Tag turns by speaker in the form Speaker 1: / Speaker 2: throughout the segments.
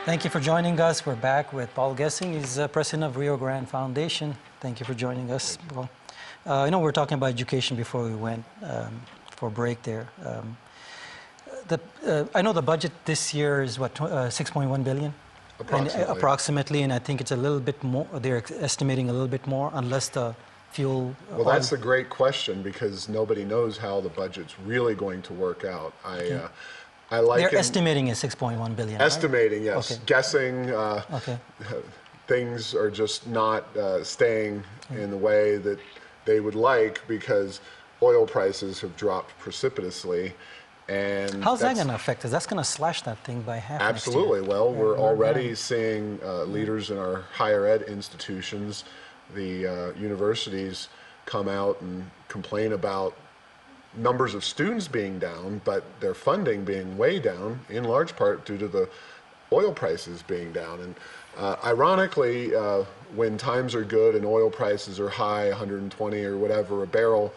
Speaker 1: Thank you for joining us. We're back with Paul Gessing. He's president of Rio Grande Foundation. Thank you for joining us, Paul. We were talking about education before we went for a break there. I know the budget this year is what, 6.1 billion? Approximately, and I think it's a little bit more, they're estimating a little bit more unless the fuel...
Speaker 2: Well, that's a great question because nobody knows how the budget's really going to work out. I like
Speaker 1: They're estimating a 6.1 billion,
Speaker 2: Estimating,
Speaker 1: right?
Speaker 2: yes.
Speaker 1: Okay.
Speaker 2: Guessing, things are just not staying in the way that they would like because oil prices have dropped precipitously. And
Speaker 1: how's that going to affect us? That's going to slash that thing by half.
Speaker 2: Absolutely. Well, we're already seeing leaders in our higher ed institutions, the universities, come out and complain about numbers of students being down, but their funding being way down, in large part due to the oil prices being down. And ironically, when times are good and oil prices are high, 120 or whatever a barrel,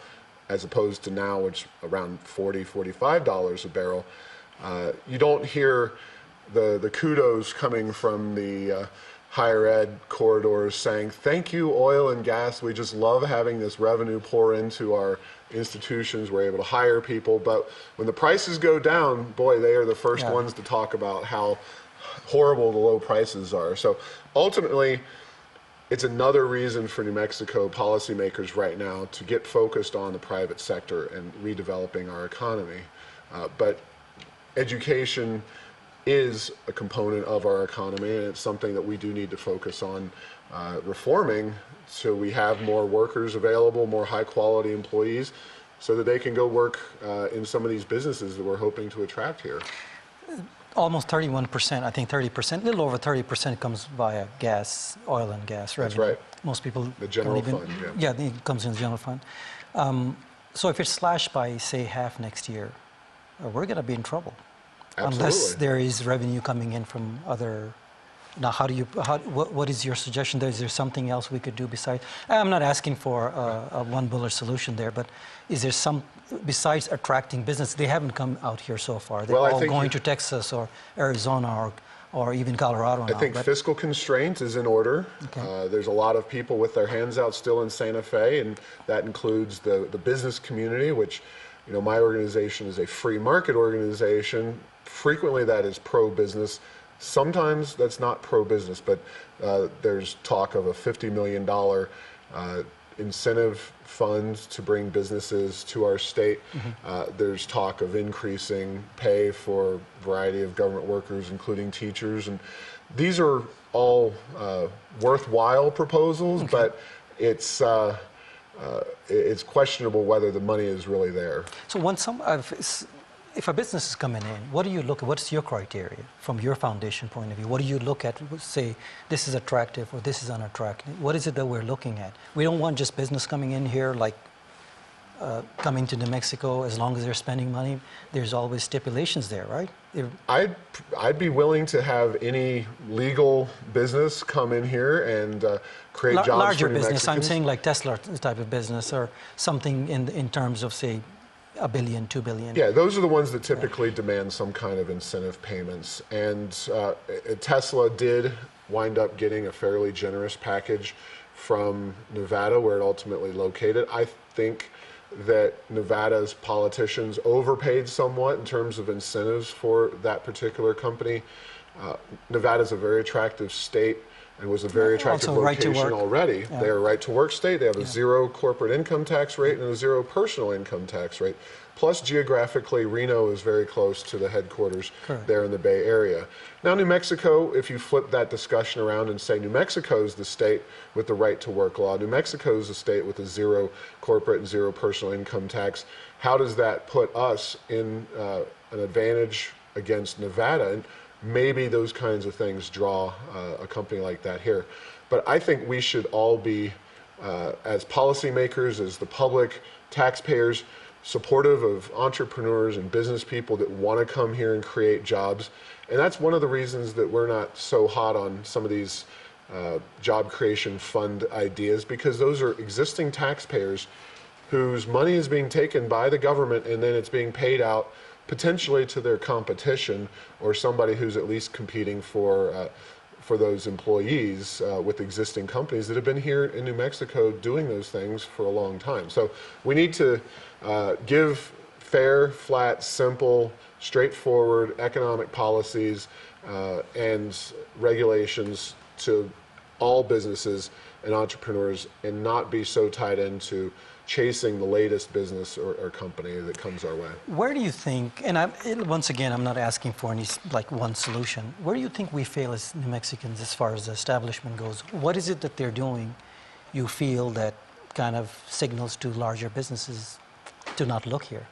Speaker 2: as opposed to now, which around $40, $45 a barrel, you don't hear the kudos coming from the higher ed corridors saying, thank you, oil and gas. We just love having this revenue pour into our institutions. We're able to hire people. But when the prices go down, boy, they are the first ones to talk about how horrible the low prices are. So ultimately, it's another reason for New Mexico policymakers right now to get focused on the private sector and redeveloping our economy. But education is a component of our economy, and it's something that we do need to focus on reforming so we have more workers available, more high-quality employees, so that they can go work in some of these businesses that we're hoping to attract here.
Speaker 1: Almost 31%, I think 30%, a little over 30% comes via gas, oil and gas revenue.
Speaker 2: That's right.
Speaker 1: Most people
Speaker 2: the general fund,
Speaker 1: yeah, it comes in the general fund. So if it's slashed by, say, half next year, we're going to be in trouble.
Speaker 2: Absolutely.
Speaker 1: Unless there is revenue coming in from other... Now, what is your suggestion? Is there something else we could do besides... I'm not asking for a one-bullet solution there, but is there some, besides attracting business, they haven't come out here so far. They're all going to Texas or Arizona or even Colorado now.
Speaker 2: I think fiscal constraint is in order. Okay. There's a lot of people with their hands out still in Santa Fe, and that includes the business community, which, you know, my organization is a free market organization. Frequently that is pro-business. Sometimes that's not pro-business, but there's talk of a $50 million incentive fund to bring businesses to our state. There's talk of increasing pay for a variety of government workers, including teachers. And these are all worthwhile proposals, but it's questionable whether the money is really there.
Speaker 1: So if a business is coming in, what do you look at? What's your criteria from your foundation point of view? What do you look at? Say, this is attractive or this is unattractive. What is it that we're looking at? We don't want just business coming in here like coming to New Mexico. As long as they're spending money, there's always stipulations there, right?
Speaker 2: I'd be willing to have any legal business come in here and create jobs
Speaker 1: larger
Speaker 2: for New
Speaker 1: business.
Speaker 2: Mexicans.
Speaker 1: I'm saying like Tesla type of business or something in terms of, say, $1 billion, $2 billion.
Speaker 2: Yeah, those are the ones that typically demand some kind of incentive payments. And Tesla did wind up getting a fairly generous package from Nevada, where it ultimately located. I think that Nevada's politicians overpaid somewhat in terms of incentives for that particular company. Nevada's a very attractive state and was a very attractive location already. Yeah. They're a right-to-work state. They have a zero corporate income tax rate and a zero personal income tax rate. Plus, geographically, Reno is very close to the headquarters there in the Bay Area. Now, New Mexico, if you flip that discussion around and say New Mexico is the state with the right-to-work law, New Mexico is the state with a zero corporate and zero personal income tax, how does that put us in an advantage against Nevada? And maybe those kinds of things draw a company like that here. But I think we should all be, as policymakers, as the public, taxpayers, supportive of entrepreneurs and business people that want to come here and create jobs. And that's one of the reasons that we're not so hot on some of these job creation fund ideas, because those are existing taxpayers whose money is being taken by the government and then it's being paid out potentially to their competition or somebody who's at least competing for those employees with existing companies that have been here in New Mexico doing those things for a long time. So we need to give fair, flat, simple, straightforward economic policies and regulations to all businesses and entrepreneurs, and not be so tied into chasing the latest business or company that comes our way.
Speaker 1: Where do you think, and once again, I'm not asking for any like one solution, where do you think we fail as New Mexicans as far as the establishment goes? What is it that they're doing you feel that kind of signals to larger businesses to not look here?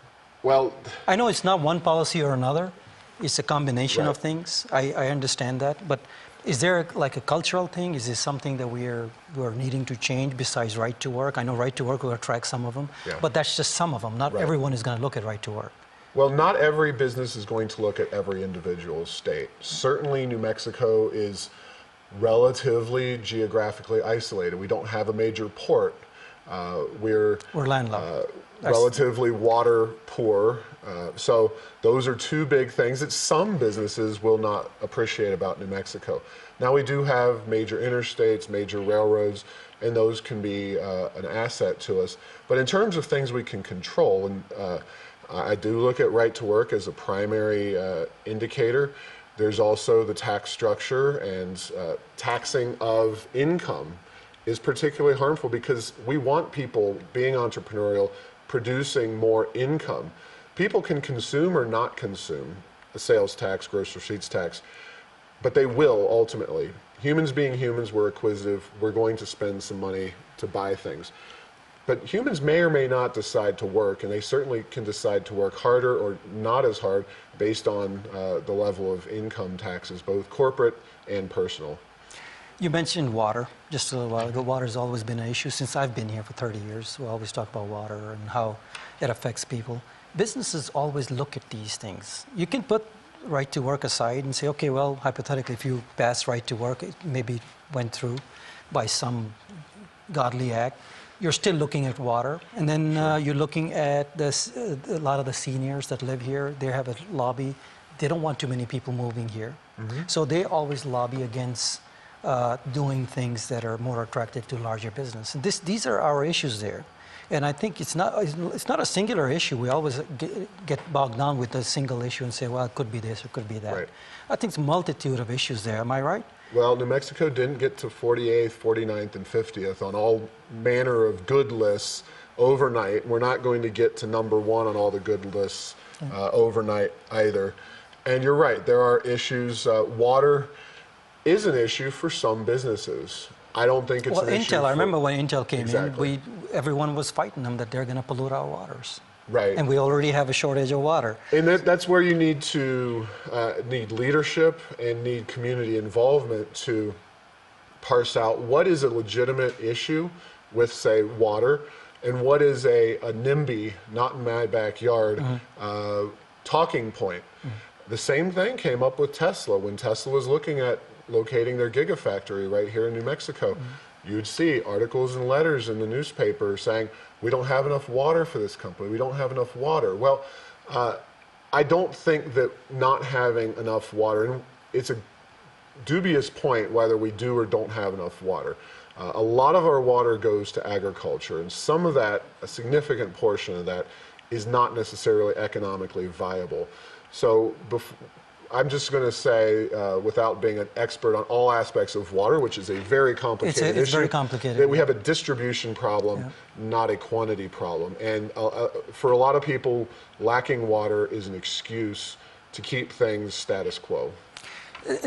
Speaker 2: Well,
Speaker 1: I know it's not one policy or another, it's a combination
Speaker 2: right.
Speaker 1: of things. I understand that, but is there like a cultural thing? Is this something that we're needing to change besides right to work? I know right to work will attract some of them,
Speaker 2: Yeah.
Speaker 1: but that's just some of them. Not
Speaker 2: Right.
Speaker 1: everyone is going to look at right to work.
Speaker 2: Well, not every business is going to look at every individual state. Certainly New Mexico is relatively geographically isolated. We don't have a major port. We're
Speaker 1: landlocked.
Speaker 2: Relatively water poor. So those are two big things that some businesses will not appreciate about New Mexico. Now we do have major interstates, major railroads, and those can be an asset to us. But in terms of things we can control, and I do look at right to work as a primary indicator. There's also the tax structure, and taxing of income is particularly harmful because we want people being entrepreneurial, producing more income. People can consume or not consume a sales tax, gross receipts tax, but they will ultimately. Humans being humans, we're acquisitive, we're going to spend some money to buy things. But humans may or may not decide to work, and they certainly can decide to work harder or not as hard based on the level of income taxes, both corporate and personal.
Speaker 1: You mentioned water just a little while ago. Water has always been an issue since I've been here for 30 years. We always talk about water and how it affects people. Businesses always look at these things. You can put right to work aside and say, okay, well, hypothetically, if you pass right to work, it maybe went through by some godly act. You're still looking at water. And then you're looking at this, a lot of the seniors that live here. They have a lobby. They don't want too many people moving here. Mm-hmm. So they always lobby against doing things that are more attractive to larger business. And these are our issues there. And I think it's not a singular issue. We always get bogged down with a single issue and say, well, it could be this, or it could be that.
Speaker 2: Right.
Speaker 1: I think it's a multitude of issues there. Am I right?
Speaker 2: Well, New Mexico didn't get to 48th, 49th, and 50th on all manner of good lists overnight. We're not going to get to number one on all the good lists overnight either. And you're right, there are issues. Water is an issue for some businesses. I don't think it's an issue.
Speaker 1: Intel, I remember when Intel came
Speaker 2: Exactly.
Speaker 1: in, everyone was fighting them that they're going to pollute our waters.
Speaker 2: Right.
Speaker 1: And we already have a shortage of water.
Speaker 2: And that's where you need to need leadership and need community involvement to parse out what is a legitimate issue with, say, water, and what is a NIMBY, not in my backyard, mm-hmm. Talking point. Mm-hmm. The same thing came up with Tesla when Tesla was looking at locating their gigafactory right here in New Mexico. Mm-hmm. You'd see articles and letters in the newspaper saying, we don't have enough water for this company, we don't have enough water. Well, I don't think that not having enough water, and it's a dubious point whether we do or don't have enough water. A lot of our water goes to agriculture, and some of that, a significant portion of that, is not necessarily economically viable. So I'm just going to say, without being an expert on all aspects of water, which is a very complicated issue,
Speaker 1: it's very complicated,
Speaker 2: that we have a distribution problem, not a quantity problem. And for a lot of people, lacking water is an excuse to keep things status quo.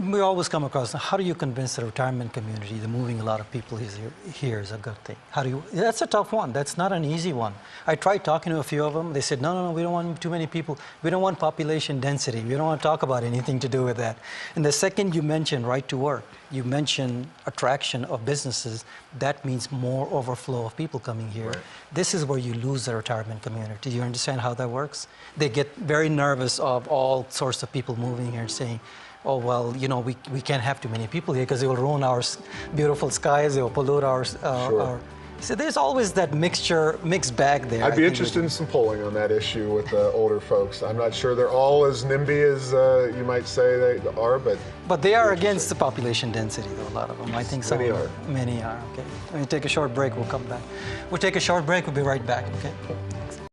Speaker 1: We always come across, how do you convince the retirement community that moving a lot of people here is a good thing? That's a tough one. That's not an easy one. I tried talking to a few of them. They said, no, we don't want too many people. We don't want population density. We don't want to talk about anything to do with that. And the second you mention right to work, you mention attraction of businesses, that means more overflow of people coming here. Right. This is where you lose the retirement community. Do you understand how that works? They get very nervous of all sorts of people moving here and saying, oh, well, you know, we can't have too many people here because it will ruin our beautiful skies, it will pollute our So there's always that mixed bag there.
Speaker 2: I'd be interested in some polling on that issue with the older folks. I'm not sure they're all as NIMBY as you might say they are,
Speaker 1: but they are against the population density, though, a lot of them. I think some
Speaker 2: many are.
Speaker 1: Many are, okay. Let me take a short break, we'll come back. We'll take a short break, we'll be right back, okay?